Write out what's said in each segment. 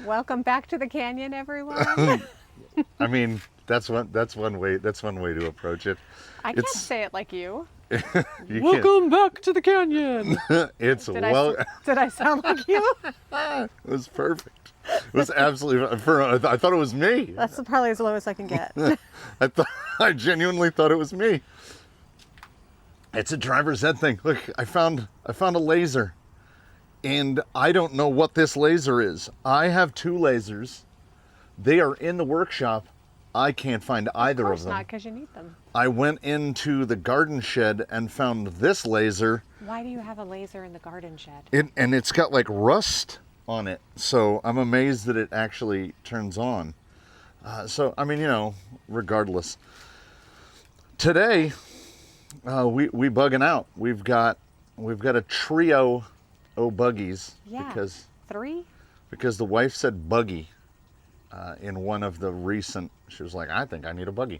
Welcome back to the canyon, everyone. I mean, that's one way to approach it. I can't It's say it like you. you can't. Welcome back to the canyon. It's Did well. did I sound like you? It was perfect. It was absolutely. I thought it was me. That's probably as low as I can get. I genuinely thought it was me. It's a driver's ed thing. Look, I found a laser, and I don't know what this laser is. I have two lasers. They are in the workshop. I can't find either of them. Not because you need them. I went into the garden shed and found this laser. Why do you have a laser in the garden shed? And it's got like rust on it, so I'm amazed that it actually turns on. So I mean, regardless. Today, we bugging out. We've got a trio of buggies. Yeah. because 3? the wife said buggy in one of the recent. She was like, I think I need a buggy,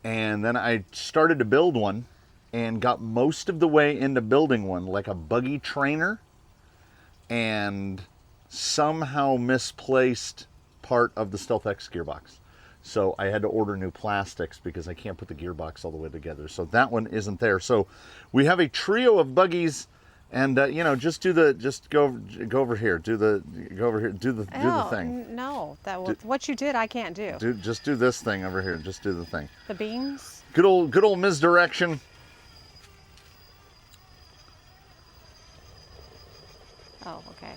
and then I started to build one, and got most of the way into building one, like a buggy trainer, and somehow misplaced part of the Stealth X gearbox. So I had to order new plastics because I can't put the gearbox all the way together. So that one isn't there. So we have a trio of buggies, and just go over here, do the thing. No, what you did, I can't do. Just do this thing over here. Just do the thing. The beans. Good old misdirection. Oh, okay.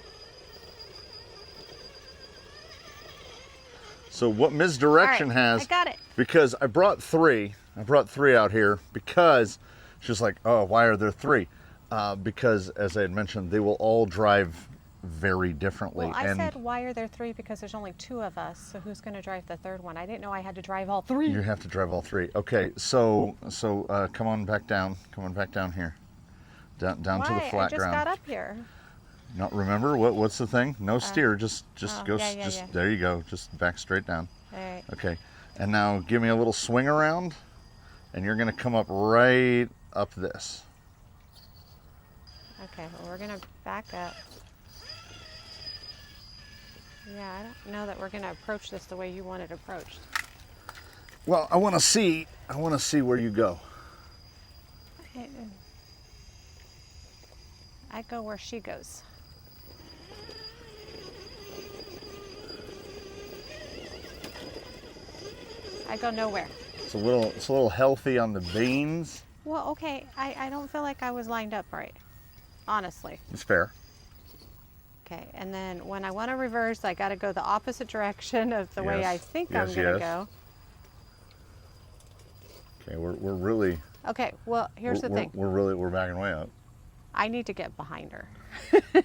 So what misdirection All right, has? I got it. Because I brought three out here because she's like, oh, why are there 3? Because as I had mentioned, they will all drive very differently. Well, I said, why are there 3? Because there's only 2 of us. So who's going to drive the third one? I didn't know I had to drive all 3. You have to drive all 3. Okay, so come on back down. Come on back down here. Down Why? to the flat I just ground. got up here. No, remember what's the thing? No steer. Just go. Yeah. There you go. Just back straight down. All right. Okay, and now give me a little swing around, and you're gonna come up right up this. Okay, well, we're going to back up. Yeah, I don't know that we're going to approach this the way you want it approached. Well, I want to see where you go. I go where she goes. I go nowhere. It's a little healthy on the beans. Well, okay, I don't feel like I was lined up right, honestly. It's fair. Okay, and then when I want to reverse, I got to go the opposite direction of the way Yes, I think yes, I'm going to yes. go. Okay, we're really. Okay, well, here's the thing. We're backing way up. I need to get behind her.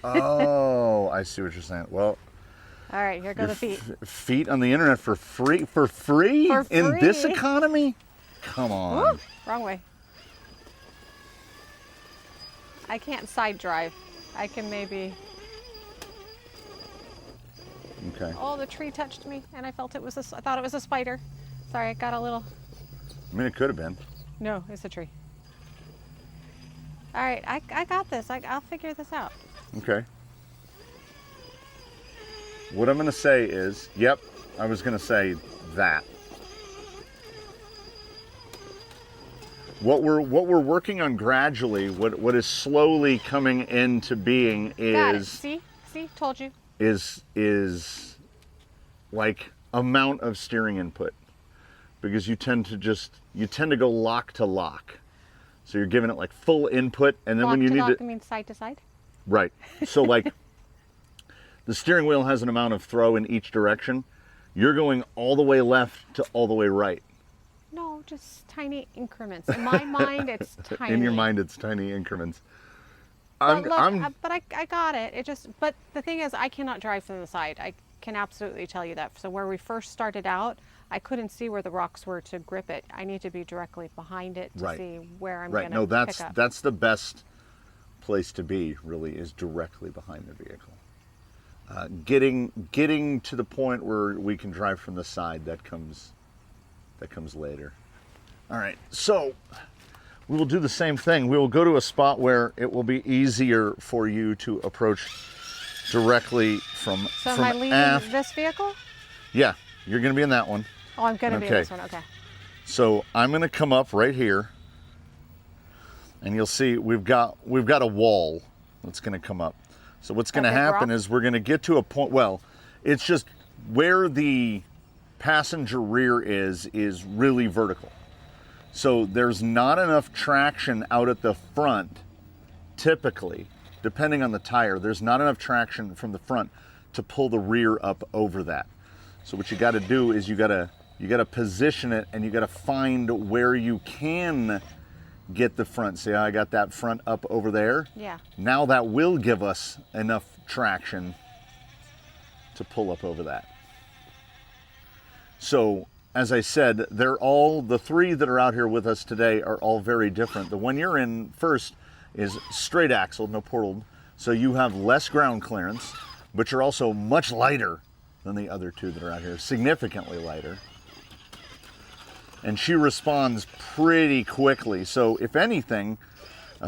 Oh, I see what you're saying. Well, All right, here go the feet. Feet on the internet for free? For free? For In this free. economy? Come on. Woo, wrong way. I can't side drive. I can maybe. Okay. Oh, the tree touched me, and I felt I thought it was a spider. Sorry, I got a little. I mean, it could have been. No, it's a tree. All right, I got this. I'll figure this out. Okay. What I'm going to say is, yep, I was going to say that. What we're working on gradually, what is slowly coming into being Got it. is See, told you. is like amount of steering input, because you tend to go lock to lock. So you're giving it like full input, and then Lock when you to need lock, to, I mean side to side. right. So like the steering wheel has an amount of throw in each direction. You're going all the way left to all the way right. No, just tiny increments. In my mind, it's tiny. In your mind, it's tiny increments. But I got it. But the thing is, I cannot drive from the side. I can absolutely tell you that. So where we first started out, I couldn't see where the rocks were to grip it. I need to be directly behind it to Right. see where I'm Right. going to No, pick up. that's the best place to be. Really, is directly behind the vehicle. Getting to the point where we can drive from the side, that comes later. All right. So we will do the same thing. We will go to a spot where it will be easier for you to approach directly from So from am I leading aft. this vehicle? Yeah, you're going to be in that one. Oh, I'm going to be in this one. Okay. So I'm going to come up right here, and you'll see we've got a wall that's going to come up. So what's going to happen is we're going to get to a point. Well, it's just where the passenger rear is really vertical. So there's not enough traction out at the front, typically, depending on the tire. There's not enough traction from the front to pull the rear up over that. So what you got to do is you got to position it, and you got to find where you can get the front. See how I got that front up over there? Yeah. Now that will give us enough traction to pull up over that. So, as I said, the three that are out here with us today are all very different. The one you're in first is straight axle, no portaled, so you have less ground clearance, but you're also much lighter than the other two that are out here, significantly lighter. And she responds pretty quickly. So if anything,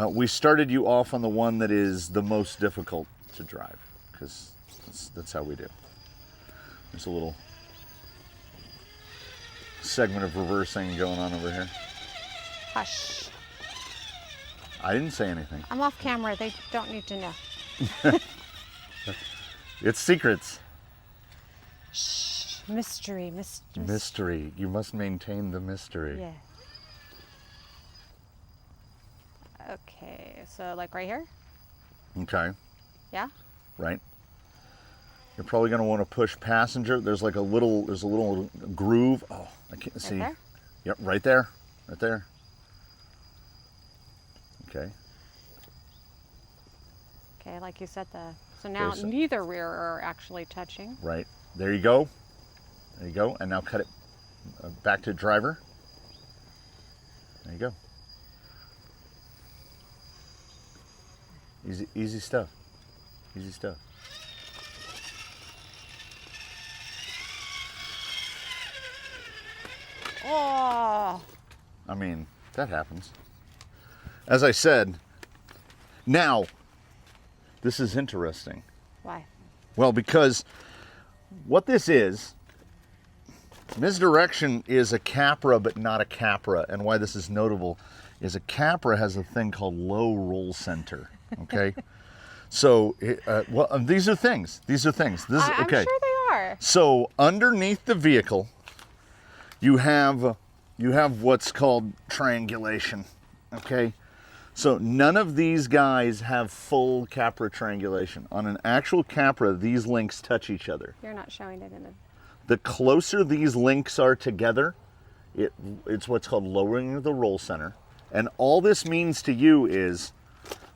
we started you off on the one that is the most difficult to drive, because that's how we do. There's a little segment of reversing going on over here. Hush. I didn't say anything. I'm off camera. They don't need to know. It's secrets. Shh. Mystery. Mystery. You must maintain the mystery. Yeah. Okay, so like right here? Okay. Yeah? Right. You're probably going to want to push passenger. There's a little groove. Oh, I can't see. Right there? Yep, right there. Right there. Okay. Okay, like you said, so now neither rear are actually touching. Right. There you go. There you go. And now cut it back to driver. There you go. Easy stuff. Easy stuff. Oh. I mean, that happens. As I said, now, this is interesting. Why? Well, because what this is, misdirection is a Capra, but not a Capra. And why this is notable is a Capra has a thing called low roll center. Okay, so these are things. These are things. I'm okay. sure they are. So underneath the vehicle, you have what's called triangulation. Okay, so none of these guys have full Capra triangulation. On an actual Capra, these links touch each other. You're not showing it in the. The closer these links are together, it's what's called lowering the roll center. And all this means to you is,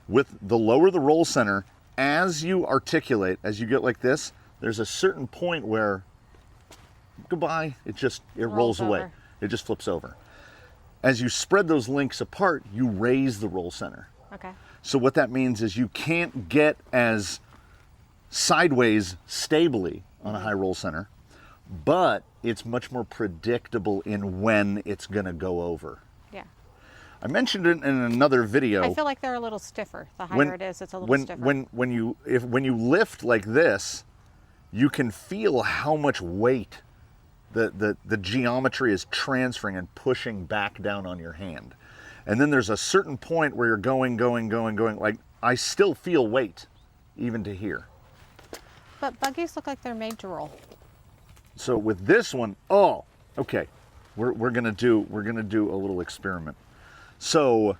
with the lower the roll center, as you articulate, as you get like this, there's a certain point where, goodbye, it rolls away. Over. It just flips over. As you spread those links apart, you raise the roll center. Okay. So what that means is you can't get as sideways stably on a high roll center, but it's much more predictable in when it's going to go over. Yeah. I mentioned it in another video. I feel like they're a little stiffer. The higher it is, it's a little stiffer. When you lift like this, you can feel how much weight the geometry is transferring and pushing back down on your hand. And then there's a certain point where you're going. Like, I still feel weight, even to here. But buggies look like they're made to roll. So with this one, okay, we're gonna do a little experiment. So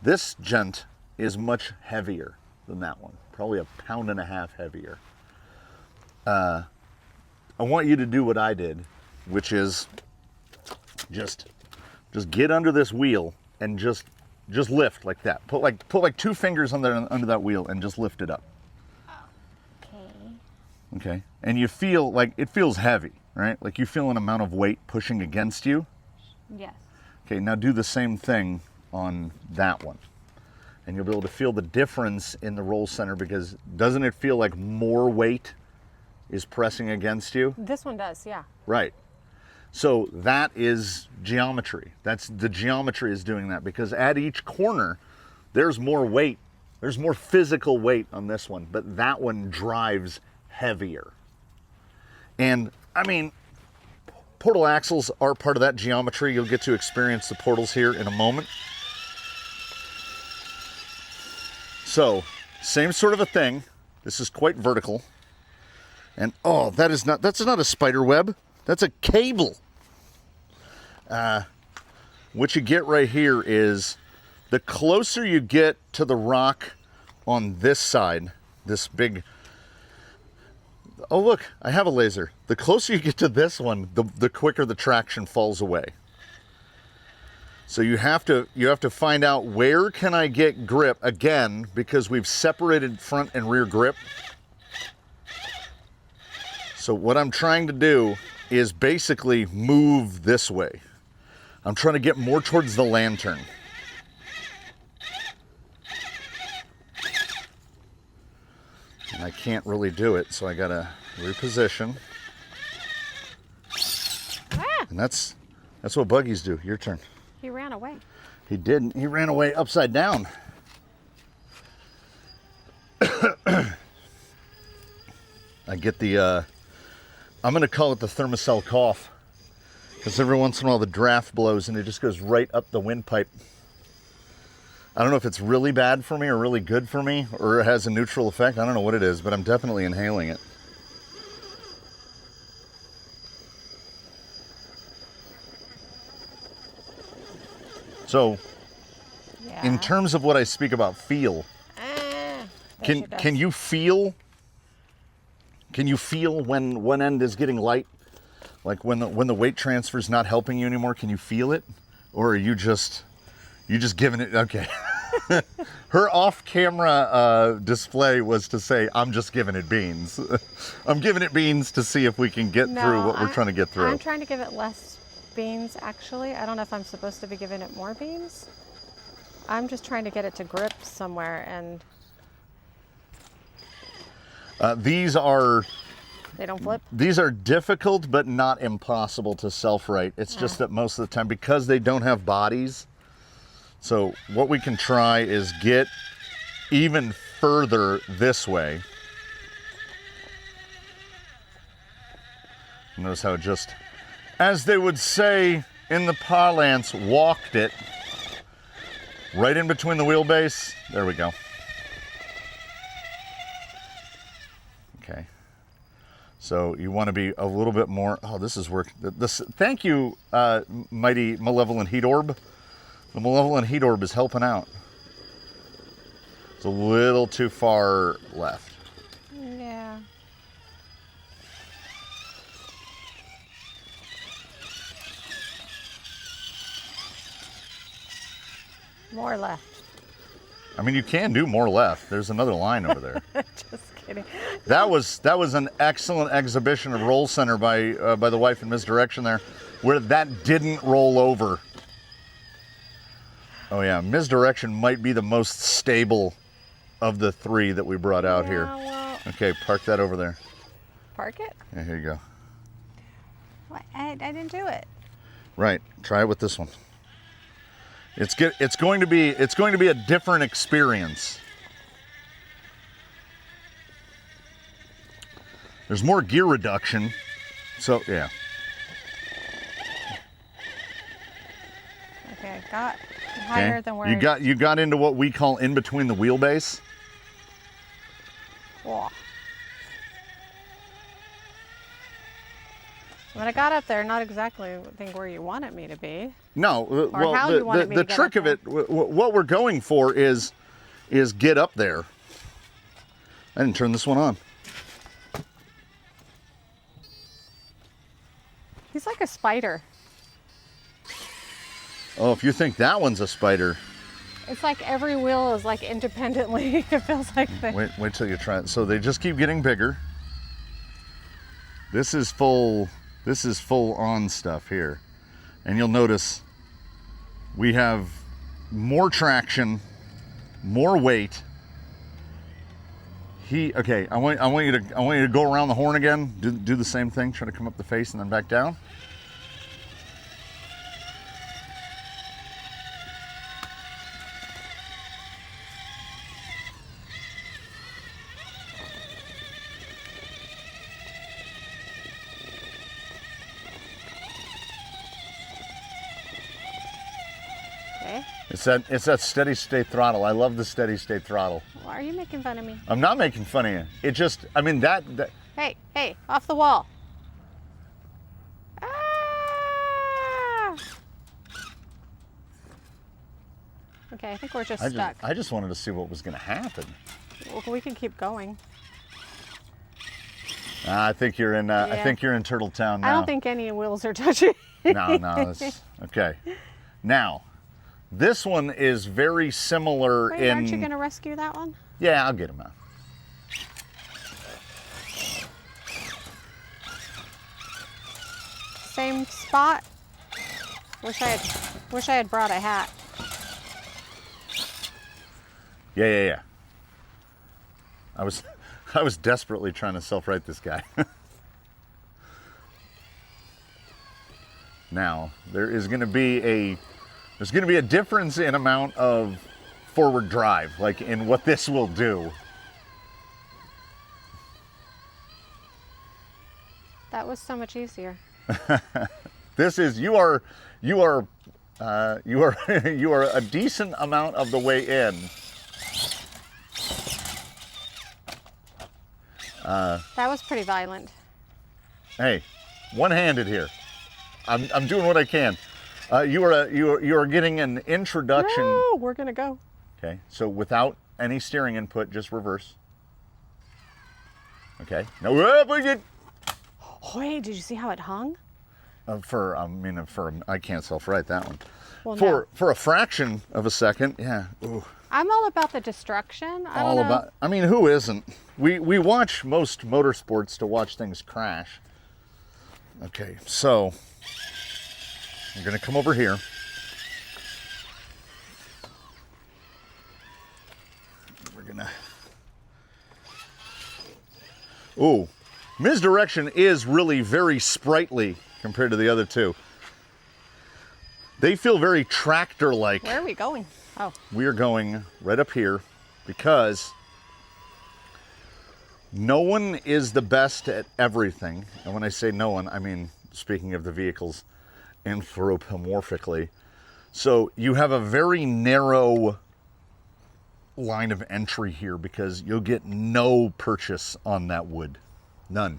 this gent is much heavier than that one, probably 1.5 pounds heavier. I want you to do what I did, which is just get under this wheel and just lift like that. Put like 2 fingers under that wheel and just lift it up. Okay, and you feel like it feels heavy, right? Like you feel an amount of weight pushing against you. Yes. Okay, now do the same thing on that one. And you'll be able to feel the difference in the roll center, because doesn't it feel like more weight is pressing against you? This one does, yeah. Right. So that is geometry. The geometry is doing that, because at each corner, there's more weight There's more physical weight on this one, but that one drives heavier. And I mean, portal axles are part of that geometry. You'll get to experience the portals here in a moment. So, same sort of a thing. This is quite vertical. And oh, that's not a spider web. That's a cable. What you get right here is the closer you get to the rock on this side, this big, oh look, I have a laser. The closer you get to this one, the quicker the traction falls away. So you have to find out, where can I get grip again, because we've separated front and rear grip. So what I'm trying to do is basically move this way. I'm trying to get more towards the lantern. And I can't really do it, so I gotta reposition. Ah! And that's what buggies do. Your turn. He ran away. He didn't. He ran away upside down. I get the, I'm gonna call it the thermocell cough, because every once in a while the draft blows and it just goes right up the windpipe. I don't know if it's really bad for me or really good for me, or it has a neutral effect. I don't know what it is, but I'm definitely inhaling it. So, Yeah. in terms of what I speak about feel, can you feel? Can you feel when one end is getting light, like when the weight transfer is not helping you anymore? Can you feel it, or are you just giving it? Okay. Her off-camera display was to say, "I'm just giving it beans." I'm giving it beans to see if we can get through what we're trying to get through. I'm trying to give it less beans, actually. I don't know if I'm supposed to be giving it more beans. I'm just trying to get it to grip somewhere, and these are they don't flip. These are difficult, but not impossible to self-right. It's just that most of the time, because they don't have bodies. So what we can try is get even further this way. Notice how it just, as they would say in the parlance, walked it right in between the wheelbase. There we go. Okay. So you want to be a little bit more, oh, this is work. Thank you, mighty malevolent heat orb. The malevolent heat orb is helping out. It's a little too far left. Yeah. More left. I mean, you can do more left. There's another line over there. Just kidding. That was an excellent exhibition of roll center by the wife in misdirection there, where that didn't roll over. Oh yeah, misdirection might be the most stable of the three that we brought out here. Well, Okay, park that over there. park it? Yeah, here you go. What? I didn't do it. Right, try it with this one. It's going to be a different experience. There's more gear reduction, so yeah. Okay, I got higher than where you got into what we call in between the wheelbase. Whoa. When I got up there, not exactly think where you wanted me to be. No, well, how you wanted me the to get trick up of it, what we're going for is get up there. I didn't turn this one on. He's like a spider. Oh, if you think that one's a spider. It's like every wheel is like independently. It feels like Wait till you try it. So they just keep getting bigger. This is full on stuff here. And you'll notice we have more traction, more weight. Okay, I want you to go around the horn again. Do the same thing. Try to come up the face and then back down. It's that steady state throttle. I love the steady state throttle. Why are you making fun of me? I'm not making fun of you. It just, I mean, that Hey, hey, off the wall. Ah! Okay, I think we're just stuck. I just wanted to see what was going to happen. Well, we can keep going. I think you're in. I Yeah. think you're in Turtle Town now. I don't think any wheels are touching. No, that's okay. Now, this one is very similar Wait, in. aren't you going to rescue that one? Yeah, I'll get him out. Same spot. Wish I had brought a hat. Yeah. I was desperately trying to self-right this guy. Now, there's going to be a difference in amount of forward drive, like in what this will do. That was so much easier. This is you are a decent amount of the way in. That was pretty violent. Hey, one-handed here. I'm doing what I can. You are getting an introduction. No, we're gonna go. Okay, so without any steering input, just reverse. Okay. No. Oh, hey, did you see how it hung? I can't self-right that one. Well, For a fraction of a second, yeah. Ooh. I'm all about the destruction. I don't know. I mean, who isn't? We watch most motorsports to watch things crash. Okay, so I'm gonna come over here. We're gonna. Ooh, misdirection is really very sprightly compared to the other two. They feel very tractor-like. Where are we going? Oh, We are going right up here because no one is the best at everything. And when I say no one, I mean, speaking of the vehicles anthropomorphically. So you have a very narrow line of entry here because you'll get no purchase on that wood. None.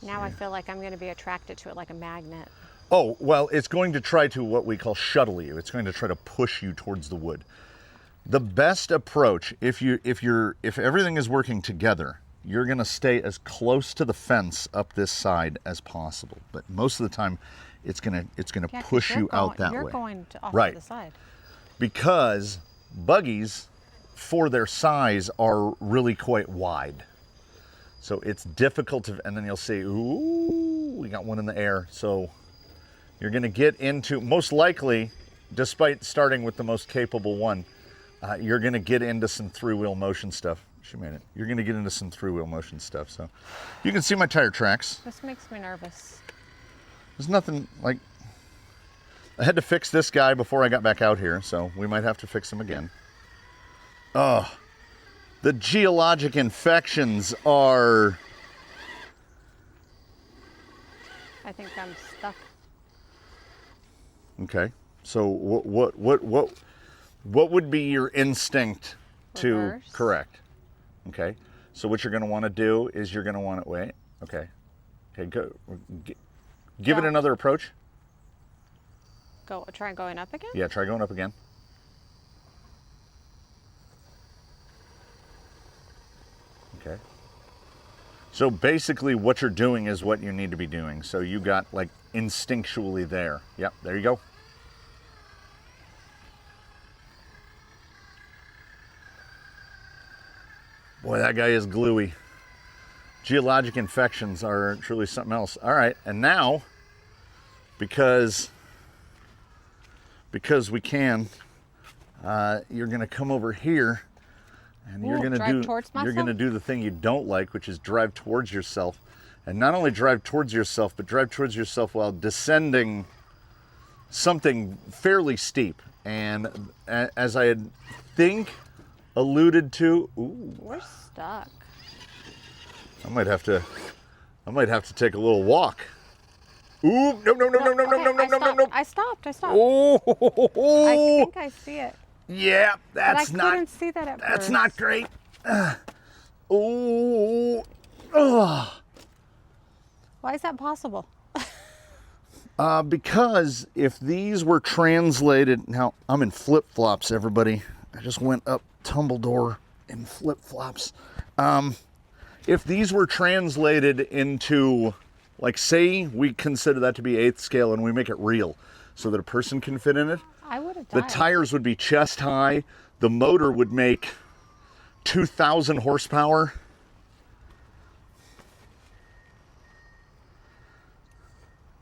now I feel like I'm going to be attracted to it like a magnet. Oh, well, it's going to try to what we call shuttle you. It's going to try to push you towards the wood. The best approach, if everything is working together, you're going to stay as close to the fence up this side as possible. But most of the time, it's going to Yeah, 'cause push you're you out going- that You're way. going to off Right. to the side. Because buggies, for their size, are really quite wide. So it's difficult to, and then you'll see, ooh, we got one in the air. So you're going to get into, most likely, despite starting with the most capable one, you're going to get into some three-wheel motion stuff. She made it. You're going to get into some three-wheel motion stuff. So you can see my tire tracks. This makes me nervous. There's nothing like, I had to fix this guy before I got back out here, so we might have to fix him again. Oh, the geologic infections are, I think I'm stuck. okay. So what would be your instinct to Reverse. correct? Okay. So what you're going to want to do is you're going to want to wait. Okay. Okay. Go. Give it Go. another approach. Try going up again? Yeah. Try going up again. Okay. So basically, what you're doing is what you need to be doing. So you got like instinctually there. Yep. There you go. Boy, that guy is gluey. Geologic infections are truly something else. All right, and now, because we can, you're gonna come over here, and you're Ooh, gonna drive do towards you're gonna myself? do the thing you don't like, which is drive towards yourself, and not only drive towards yourself, but drive towards yourself while descending something fairly steep. And as I had think alluded to, ooh, We're stuck. I might have to take a little walk. Ooh, no, no, no, no, no, no, okay, no, no, no, no, no. I stopped. Oh, I think I see it. yeah, that's But I couldn't not. see that at That's first. not great. Oh, oh. Why is that possible? Because if these were translated, now I'm in flip-flops, everybody. I just went up Tumbledore in flip-flops. If these were translated into, like, say we consider that to be 8th scale and we make it real so that a person can fit in it, I would have the died. tires would be chest high, the motor would make 2,000 horsepower.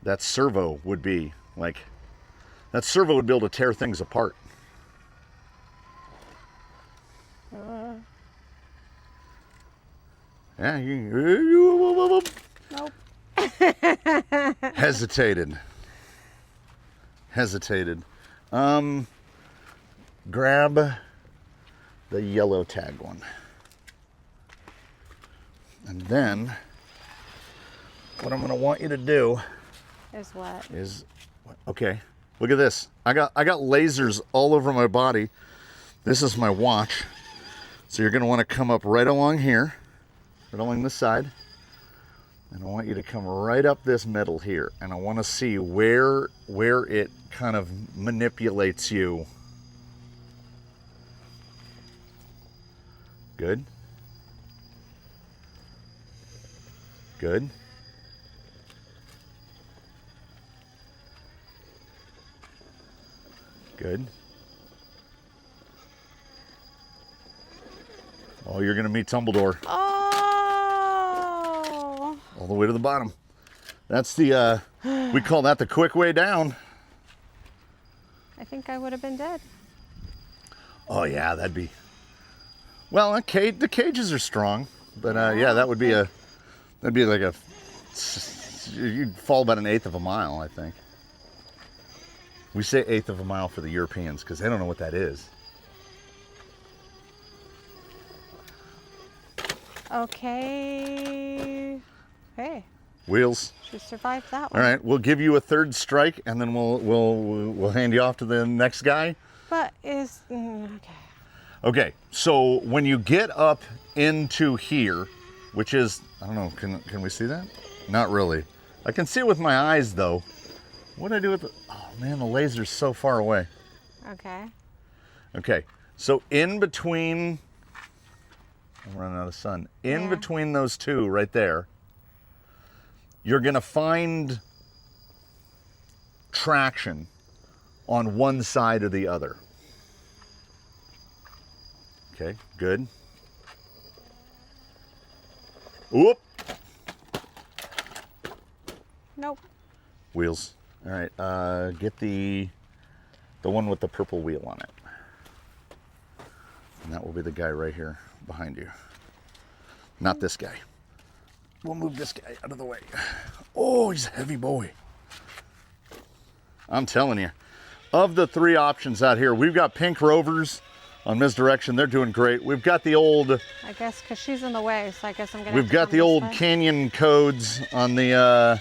That servo would be like, that servo would be able to tear things apart. Yeah, Nope. hesitated. Grab the yellow tag one. And then what I'm going to want you to do Is what? is, okay, look at this. I got lasers all over my body. This is my watch. So you're going to want to come up right along here, right along this side. And I want you to come right up this middle here. And I want to see where it kind of manipulates you. Good. Good. Good. Oh, you're going to meet Tumbledore. Oh. All the way to the bottom. That's the, we call that the quick way down. I think I would have been dead. Oh, yeah, that'd be, well, the cages are strong. But, yeah, that would be that'd be like you'd fall about 1/8 of a mile, I think. We say 1/8 of a mile for the Europeans because they don't know what that is. Okay. Hey, Wheels. she survived that All one. right, we'll give you a 3rd strike, and then we'll hand you off to the next guy. But okay. Okay, so when you get up into here, which is, I don't know, can we see that? Not really. I can see it with my eyes though. What do I do with the, oh man, the laser's so far away. Okay. Okay, so in between, I'm running out of sun. In Yeah. between those two right there, you're gonna find traction on one side or the other. Okay, good. Whoop! Nope. Wheels. All right, get the one with the purple wheel on it. And that will be the guy right here behind you. Not this guy. We'll move this guy out of the way. Oh, he's a heavy boy. I'm telling you. Of the 3 options out here, we've got pink Rovers on misdirection. They're doing great. We've got the old, I guess because she's in the way, so I guess I'm gonna. we've have to got come the this old way. Canyon codes on the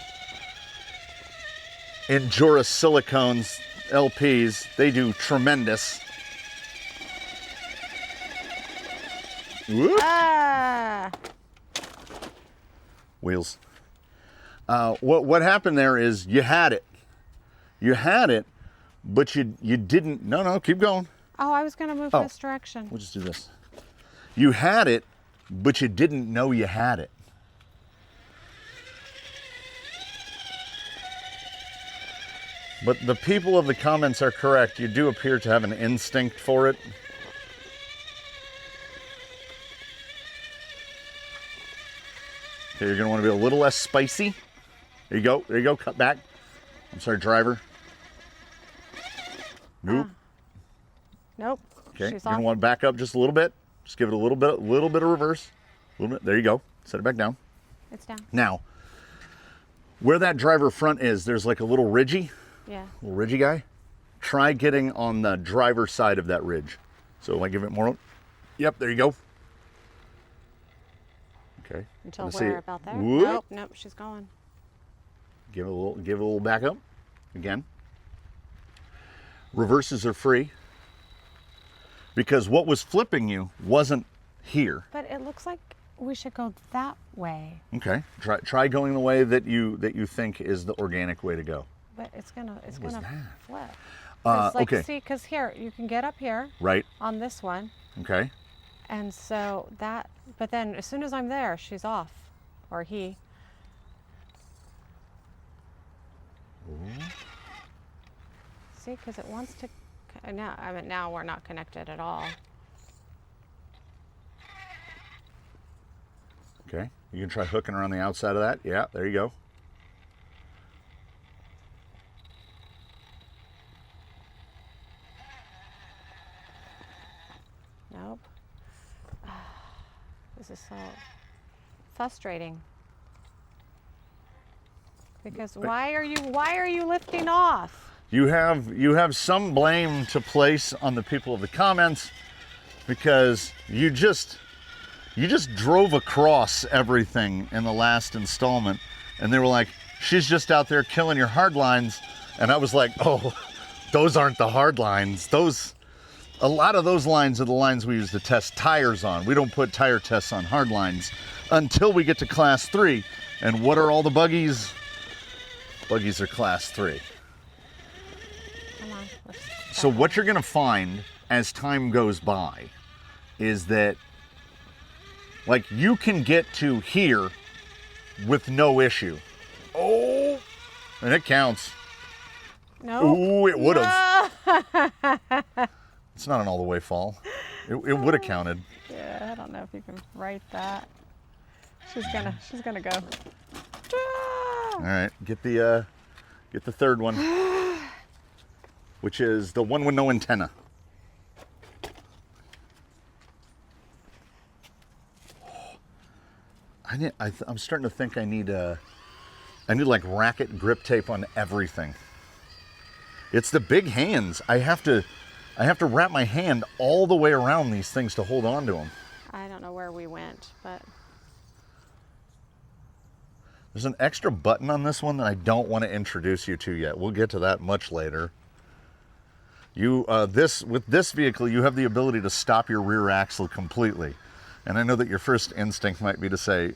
Endura Silicones LPs. They do tremendous. Whoop. Ah. Wheels. What happened there is you had it. You had it, but you didn't. No, keep going. Oh, I was gonna move Oh. this direction. We'll just do this. You had it, but you didn't know you had it. But the people of the comments are correct. You do appear to have an instinct for it. Okay, you're gonna want to be a little less spicy. There you go. There you go. Cut back. I'm sorry, driver. Nope. Nope. Okay. She's You're gonna off. want to back up just a little bit. Just give it a little bit of reverse. A little bit. There you go. Set it back down. It's down. Now, where that driver front is, there's like a little ridgy guy. Try getting on the driver's side of that ridge. So if I give it more. Yep. There you go. Okay. Until Let's where? see. About there? Whoop. Nope. She's going. Give it a little back up. Again. Reverses are free. Because what was flipping you wasn't here. But it looks like we should go that way. Okay. Try going the way that you think is the organic way to go. But it's gonna flip. Okay. See, because here you can get up here. Right. On this one. Okay. And so that, but then as soon as I'm there, she's off, or he. Ooh. See, because it wants to. Now we're not connected at all. Okay. You can try hooking around the outside of that. Yeah. There you go. Nope. This is so frustrating. Because why are you lifting off? You have some blame to place on the people of the comments because you just drove across everything in the last installment, and they were like, she's just out there killing your hard lines, and I was like, oh, those aren't the hard lines. A lot of those lines are the lines we use to test tires on. We don't put tire tests on hard lines until we get to class 3. And what are all the buggies? Buggies are class 3. Come on. So what you're gonna find as time goes by is that, like, you can get to here with no issue. Oh, and it counts. No. Ooh, it would have. It's not an all the way fall. It would have counted. Yeah, I don't know if you can write that. She's gonna go. All right, get the third one, which is the one with no antenna. I'm starting to think I need like racket grip tape on everything. It's the big hands. I have to wrap my hand all the way around these things to hold on to them. I don't know where we went, but there's an extra button on this one that I don't want to introduce you to yet. We'll get to that much later. With this vehicle, you have the ability to stop your rear axle completely. And I know that your first instinct might be to say,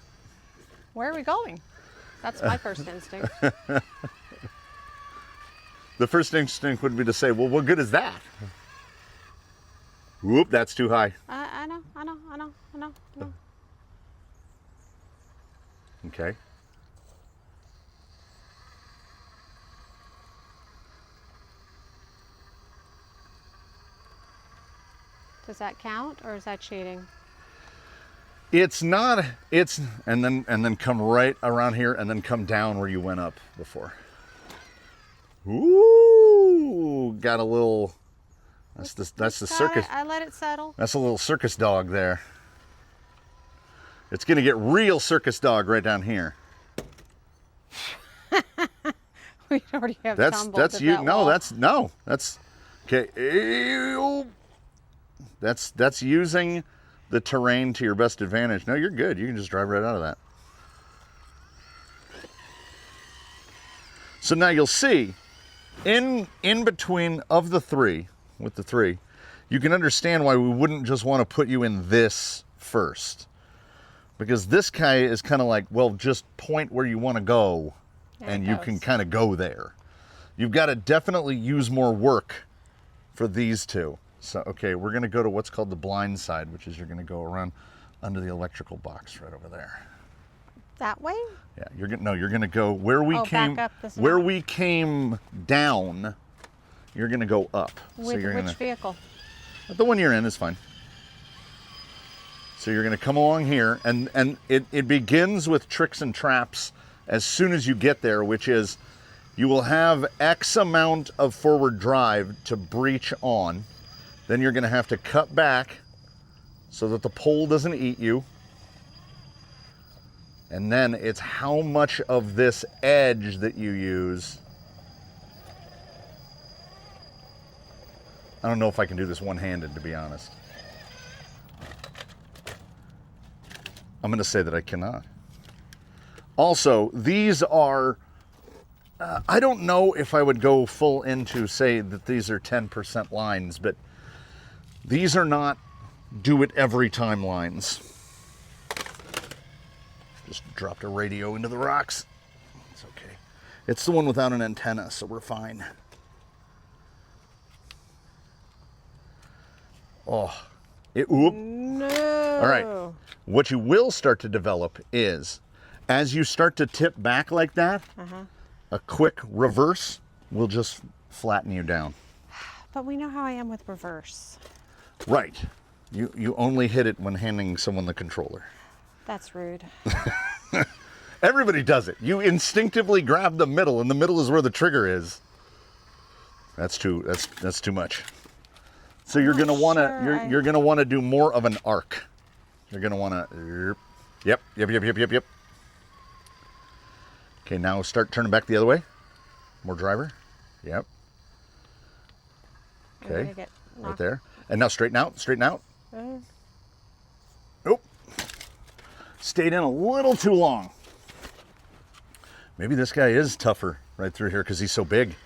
where are we going? That's my first instinct. The first instinct would be to say, well, what good is that? Whoop, that's too high. I know. Okay. Does that count, or is that cheating? It's not, and then come right around here and then come down where you went up before. Ooh, got a little, that's the circus. I let it settle. That's a little circus dog there. It's gonna get real circus dog right down here. We already have tumbled that's to you. that No, wall. that's okay. Ew. That's using the terrain to your best advantage. No, you're good. You can just drive right out of that. So now you'll see, in between of the three, with the three, you can understand why we wouldn't just want to put you in this first. Because this guy is kind of like, well, just point where you want to go, and you can kind of go there. You've got to definitely use more work for these two. So, okay, we're going to go to what's called the blind side, which is you're going to go around under the electrical box right over there. That way? Yeah, you're going to go where we came. Back up this where way. we came down. You're going to go up. With which vehicle? The one you're in is fine. So you're going to come along here, and it begins with tricks and traps as soon as you get there, which is you will have X amount of forward drive to breach on. Then you're going to have to cut back so that the pole doesn't eat you. And then it's how much of this edge that you use. I don't know if I can do this one-handed, to be honest. I'm going to say that I cannot. Also, these are I don't know if I would go full into say that these are 10% lines, but these are not do it every time lines. Just dropped a radio into the rocks. It's okay. It's the one without an antenna, so we're fine. Oh, oop. No. All right. What you will start to develop is, as you start to tip back like that, a quick reverse will just flatten you down. But we know how I am with reverse. Right. You only hit it when handing someone the controller. That's rude. Everybody does it. You instinctively grab the middle, and the middle is where the trigger is. That's too much. So you're gonna wanna you're gonna wanna do more of an arc. You're gonna wanna yep. Okay, now start turning back the other way. More driver. Yep. Okay. Right there. And now straighten out, straighten out. Nope. Stayed in a little too long. Maybe this guy is tougher right through here because he's so big.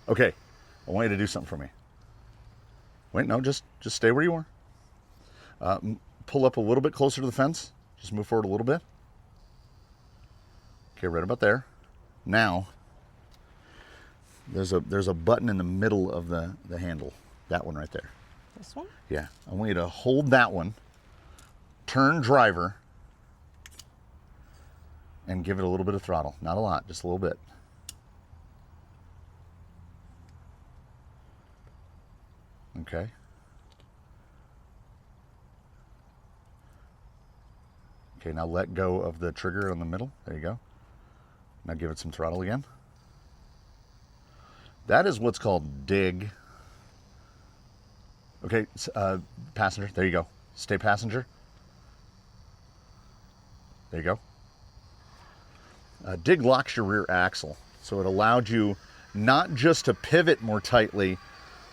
Okay, I want you to do something for me. Wait, no, just stay where you are. Pull up a little bit closer to the fence. Just move forward a little bit. Okay, right about there. Now, there's a button in the middle of the handle. That one right there. This one? Yeah, I want you to hold that one, turn driver, and give it a little bit of throttle. Not a lot, just a little bit. Okay. Okay, now let go of the trigger in the middle. There you go. Now give it some throttle again. That is what's called dig. Okay, passenger, there you go. Stay passenger. There you go. Dig locks your rear axle, so it allowed you not just to pivot more tightly,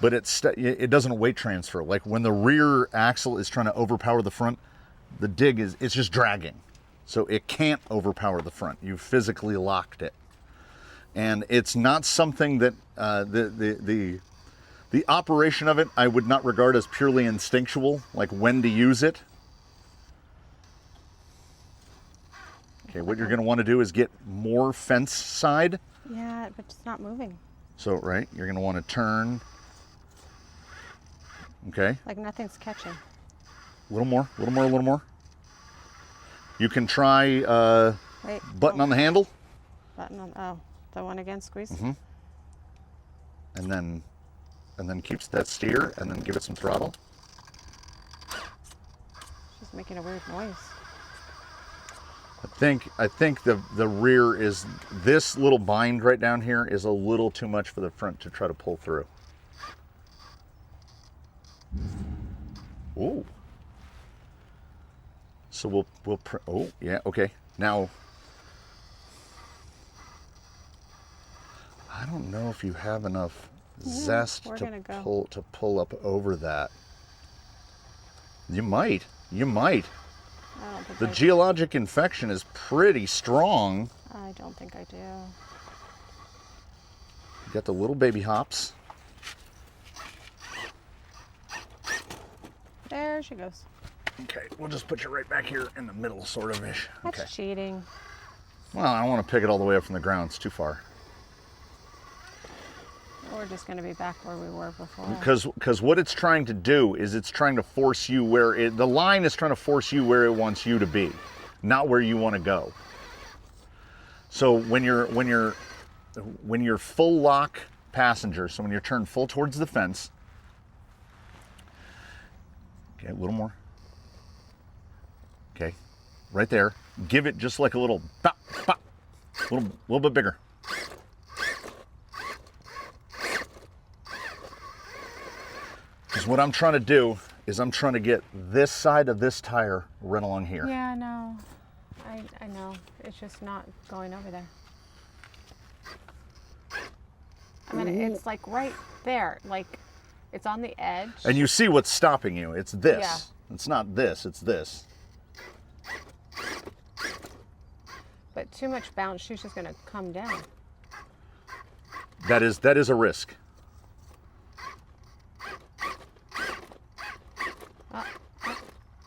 but it doesn't weight transfer. Like when the rear axle is trying to overpower the front, the dig it's just dragging. So it can't overpower the front. You physically locked it. And it's not something that the operation of it I would not regard as purely instinctual, like when to use it. Okay, what you're going to want to do is get more fence side. Yeah, but it's not moving. So, right, you're going to want to turn. Okay. Like nothing's catching. A little more, a little more, a little more. You can try button on the handle. Button on, the one again, squeeze. And then keeps that steer, and then give it some throttle. She's making a weird noise. I think the rear is, this little bind right down here is a little too much for the front to try to pull through. Ooh. So oh yeah, okay. Now, I don't know if you have enough zest to pull up over that. You might. The geologic infection is pretty strong. I don't think I do. You got the little baby hops. There she goes. Okay, we'll just put you right back here in the middle, sort of ish. That's okay. cheating. Well, I don't want to pick it all the way up from the ground. It's too far. We're just going to be back where we were before. Because what it's trying to do is it's trying to force you where the line is trying to force you where it wants you to be, not where you want to go. So when you're full lock passenger, so when you're turned full towards the fence, okay, a little more. Okay, right there. Give it just like a little bop, bop, little bit bigger. Because what I'm trying to do is I'm trying to get this side of this tire right along here. Yeah, I know. I know. It's just not going over there. I mean, it's like right there. Like, it's on the edge. And you see what's stopping you. It's this. Yeah. It's not this. It's this. But too much bounce, she's just going to come down. That is a risk.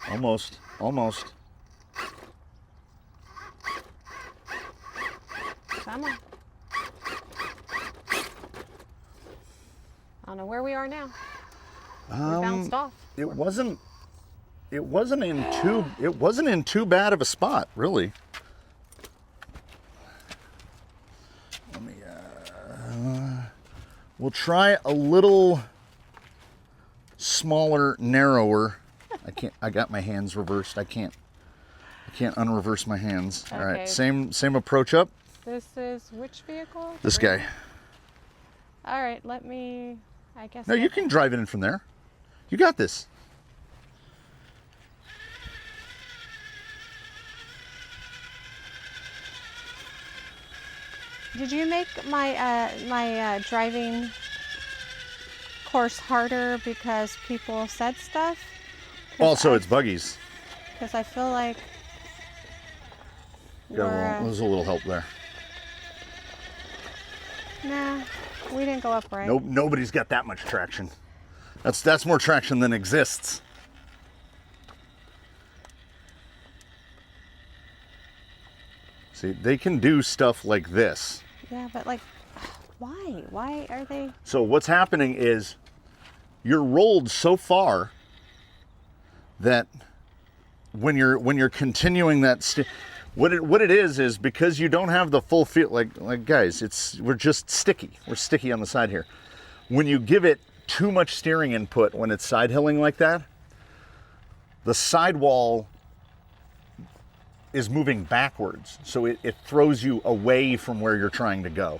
Almost. Come on. I don't know where we are now. We bounced off. It wasn't in too bad of a spot, really. Let me we'll try a little smaller, narrower. I got my hands reversed. I can't unreverse my hands. Okay. All right, same approach up. This is which vehicle? This guy. All right, let me, I guess. No, you can drive it in from there. You got this. Did you make my driving course harder because people said stuff? Also, it's buggies. Because I feel like There's a little help there. Nah, we didn't go up right. Nope, nobody's got that much traction. That's more traction than exists. See, they can do stuff like this. Yeah, but like, why? Why are they? So what's happening is you're rolled so far that when you're continuing that what it is because you don't have the full feel, like guys, we're just sticky. We're sticky on the side here. When you give it too much steering input, when it's side hilling like that, the sidewall is moving backwards, so it throws you away from where you're trying to go.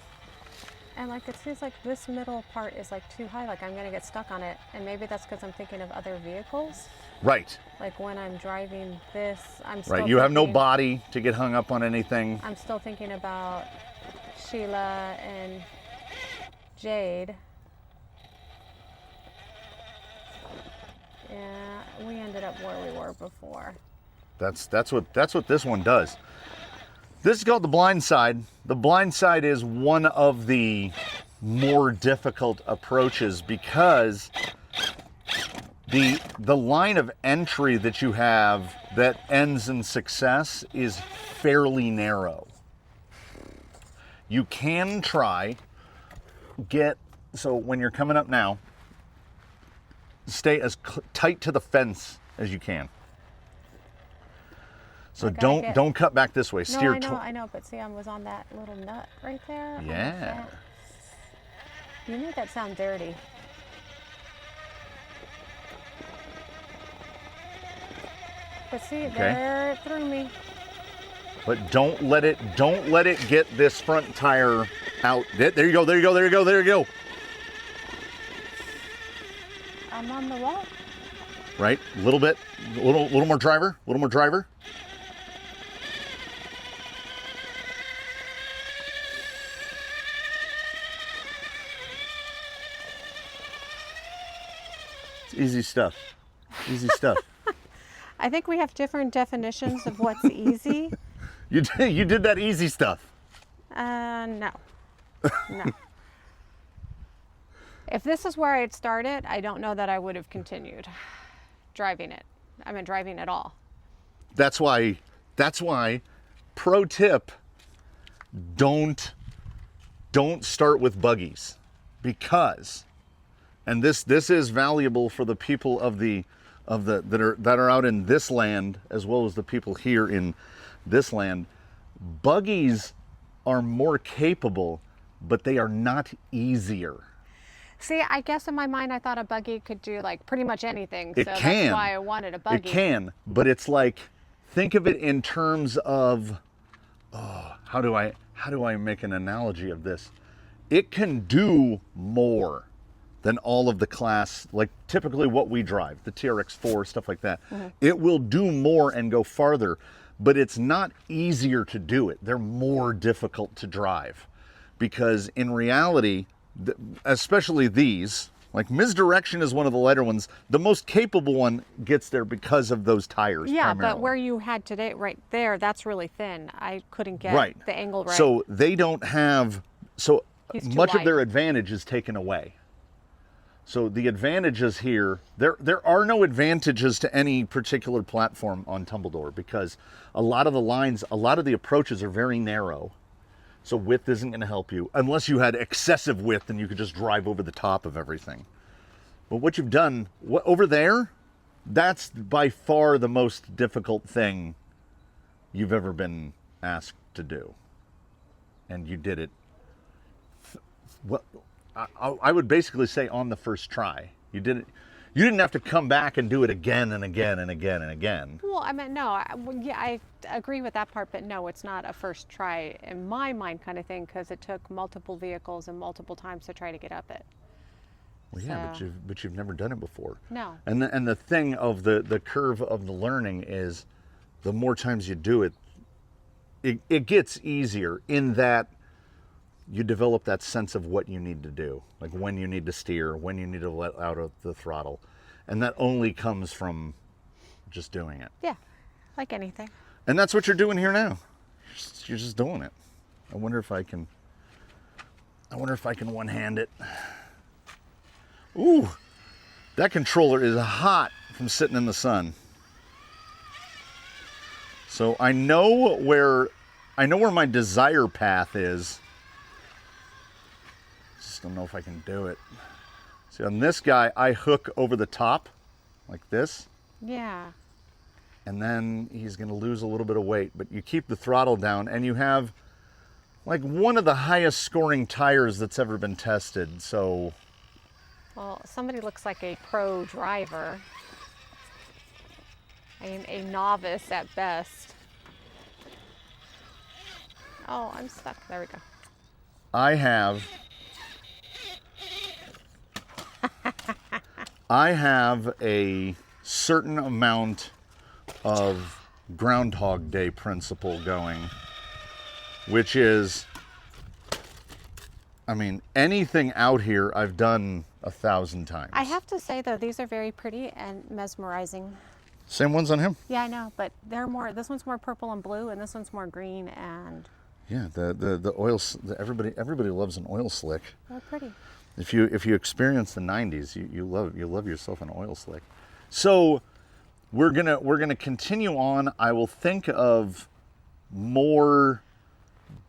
And like, it seems like this middle part is like too high, like I'm gonna get stuck on it. And maybe that's because I'm thinking of other vehicles. Right. Like when I'm driving this, I'm still Right, you have no body to get hung up on anything. I'm still thinking about Sheila and Jade. Yeah, we ended up where we were before. That's what this one does. This is called the blind side. The blind side is one of the more difficult approaches because the line of entry that you have that ends in success is fairly narrow. You can try so when you're coming up now, stay as tight to the fence as you can. So don't cut back this way. No, Steer. I know, but see, I was on that little nut right there. Yeah. You made that sound dirty. But see, there it threw me. But don't let it get this front tire out. There you go. I'm on the wall. Right, a little bit, a little more driver. It's easy stuff. I think we have different definitions of what's easy. You did that easy stuff. No. If this is where I had started, I don't know that I would have continued driving it. I mean, driving at all. That's why, pro tip, don't start with buggies, because, and this is valuable for the people that are out in this land as well as the people here in this land. Buggies are more capable, but they are not easier. See, I guess in my mind I thought a buggy could do like pretty much anything. It can. That's why I wanted a buggy. It can, but it's like, think of it in terms of, how do I make an analogy of this? It can do more than all of the class, like typically what we drive, the TRX4, stuff like that. Mm-hmm. It will do more and go farther, but it's not easier to do it. They're more difficult to drive because in reality, especially these, Like misdirection is one of the lighter ones. The most capable one gets there because of those tires. Yeah, primarily. but where you had today, right there, that's really thin. I couldn't get the angle right. So they don't have, so much of wide. their advantage is taken away. So the advantages here, there are no advantages to any particular platform on Tumbledore because a lot of the lines, a lot of the approaches are very narrow. So width isn't going to help you unless you had excessive width and you could just drive over the top of everything. But what you've done over there, that's by far the most difficult thing you've ever been asked to do. And you did it. Well, I would basically say on the first try. You did it. You didn't have to come back and do it again and again and again and again. Well, I mean, no, I agree with that part, but no, it's not a first try in my mind kind of thing because it took multiple vehicles and multiple times to try to get up it. Well, yeah, So- but you've never done it before. No. And the thing of the curve of the learning is, the more times you do it, it gets easier in that you develop that sense of what you need to do, like when you need to steer, when you need to let out of the throttle, and that only comes from just doing it. Yeah, like anything. And that's what you're doing here now. You're just doing it. I wonder if I can one-hand it. Ooh, that controller is hot from sitting in the sun. So I know where my desire path is. Just don't know if I can do it. See, on this guy, I hook over the top like this. Yeah. And then he's going to lose a little bit of weight, but you keep the throttle down and you have like one of the highest scoring tires that's ever been tested. So, Well, somebody looks like a pro driver. I am a novice at best. Oh, I'm stuck. There we go. I have a certain amount of Groundhog Day principle going, which is, I mean, anything out here I've done 1,000 times. I have to say though, these are very pretty and mesmerizing. Same ones on him? Yeah, I know, but they're more. This one's more purple and blue, and this one's more green and. Yeah, the oil. Everybody loves an oil slick. They're pretty. If you experience the '90s, you love yourself an oil slick. So we're gonna continue on. I will think of more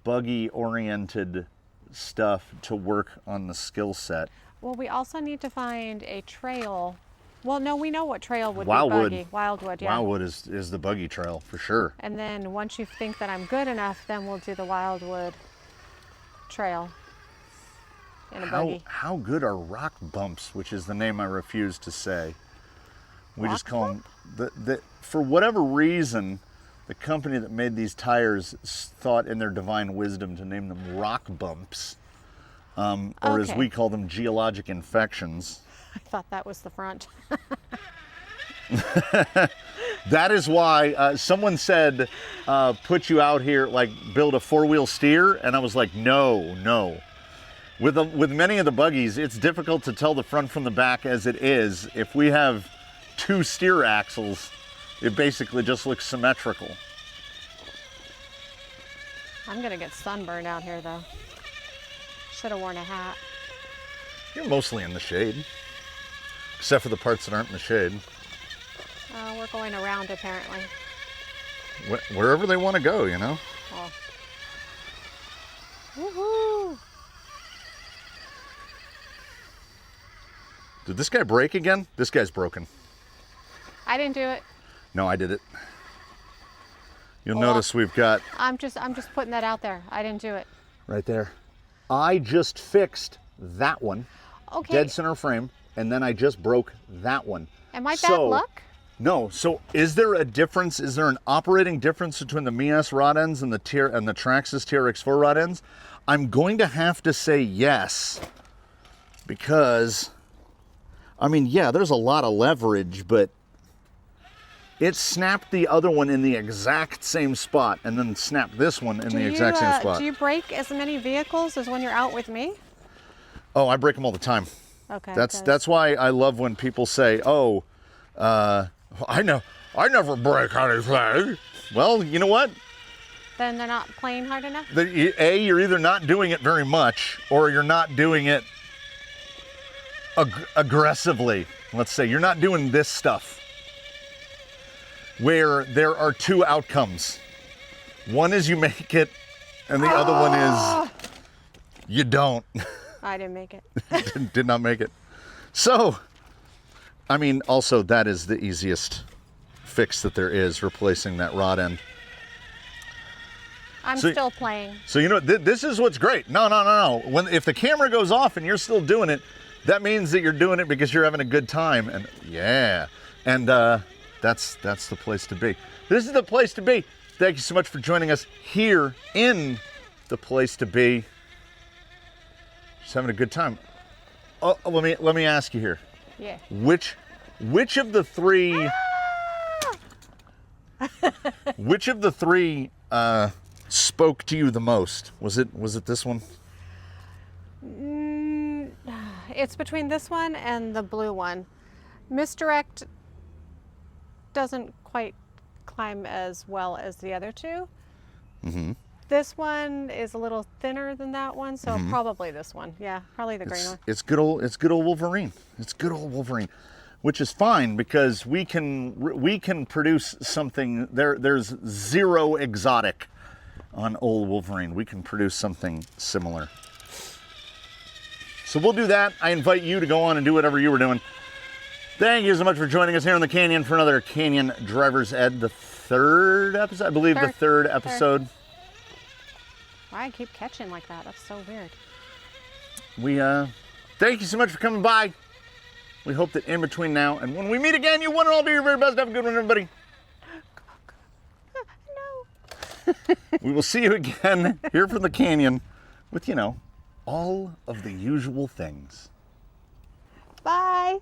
buggy oriented stuff to work on the skill set. Well, we also need to find a trail. Well, no, we know what trail would Wildwood. be buggy. Wildwood, yeah. Wildwood is the buggy trail for sure. And then once you think that I'm good enough, then we'll do the Wildwood trail in a buggy. How good are rock bumps, which is the name I refuse to say. We Rock just call them, for whatever reason, the company that made these tires thought in their divine wisdom to name them rock bumps, or as Okay. we call them, geologic infections. I thought that was the front. That is why someone said, put you out here, like build a four-wheel steer, and I was like, no. With many of the buggies, it's difficult to tell the front from the back as it is. If we have two steer axles, it basically just looks symmetrical. I'm gonna get sunburned out here though. Should have worn a hat. You're mostly in the shade, except for the parts that aren't in the shade. We're going around apparently. Wherever they want to go, you know? Oh. Woohoo! Did this guy break again? This guy's broken. I didn't do it. No, I did it. You'll Well, notice we've got I'm just putting that out there. I didn't do it. right there. I just fixed that one, Okay. dead center frame, and then I just broke that one. Am I bad luck? No. So is there a difference? Is there an operating difference between the Mias rod ends and the Traxxas TRX4 rod ends? I'm going to have to say yes, because, I mean, yeah, there's a lot of leverage, but it snapped the other one in the exact same spot and then snapped this one in the exact same spot. Do you break as many vehicles as when you're out with me? Oh, I break them all the time. Okay. That's why I love when people say, "Oh, I never break anything." Well, you know what? Then they're not playing hard enough? You're either not doing it very much, or you're not doing it aggressively. Let's say you're not doing this stuff, where there are two outcomes. One is you make it, and the other one is you don't. I didn't make it. Did not make it. So, I mean, also that is the easiest fix that there is, replacing that rod end. I'm still playing. So you know, this is what's great. No. If the camera goes off and you're still doing it, that means that you're doing it because you're having a good time. And that's the place to be. This is the place to be. Thank you so much for joining us here in the place to be. Just having a good time. Oh, let me ask you here. Yeah. Which of the three? Which of the three spoke to you the most? Was it this one? It's between this one and the blue one. Misdirect doesn't quite climb as well as the other two. Mm-hmm. This one is a little thinner than that one, so probably this one. Yeah, probably the green one. It's good old Wolverine. It's good old Wolverine, which is fine because we can produce something. There's zero exotic on old Wolverine. We can produce something similar. So we'll do that. I invite you to go on and do whatever you were doing. Thank you so much for joining us here in the Canyon for another Canyon Driver's Ed, the third episode, I believe. The third episode. Why I keep catching like that? That's so weird. We thank you so much for coming by. We hope that in between now and when we meet again, you one and all do your very best. Have a good one, everybody. No. We will see you again here from the Canyon with, all of the usual things. Bye.